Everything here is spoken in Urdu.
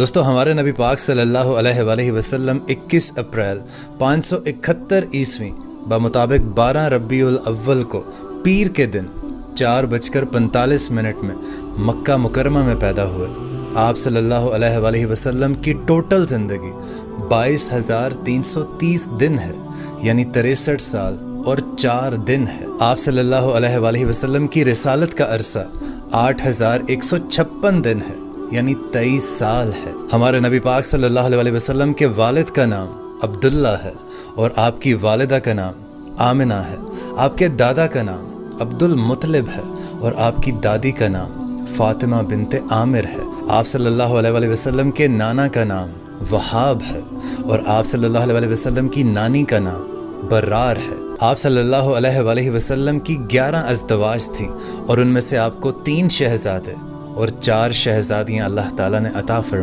دوستو ہمارے نبی پاک صلی اللہ علیہ وآلہ وسلم 21 اپریل 571 عیسوی بمطابق 12 ربیع الاول کو پیر کے دن 4:45 میں مکہ مکرمہ میں پیدا ہوئے۔ آپ صلی اللہ علیہ وآلہ وسلم کی ٹوٹل زندگی 22,330 دن ہے، یعنی 63 سال اور 4 دن ہے۔ آپ صلی اللہ علیہ وآلہ وسلم کی رسالت کا عرصہ 8,156 دن ہے، یعنی 23 سال ہے۔ ہمارے نبی پاک صلی اللہ علیہ وسلم کے والد کا نام عبداللہ ہے اور آپ کی والدہ کا نام آمنہ ہے۔ آپ کے دادا کا نام عبد المطلب ہے اور آپ کی دادی کا نام فاطمہ بنت عامر ہے۔ آپ صلی اللہ علیہ وسلم کے نانا کا نام وہاب ہے اور آپ صلی اللہ علیہ وسلم کی نانی کا نام برار ہے۔ آپ صلی اللہ علیہ وسلم کی 11 ازدواج تھیں اور ان میں سے آپ کو 3 شہزادے اور 4 شہزادیاں اللہ تعالیٰ نے عطا فرمائیں۔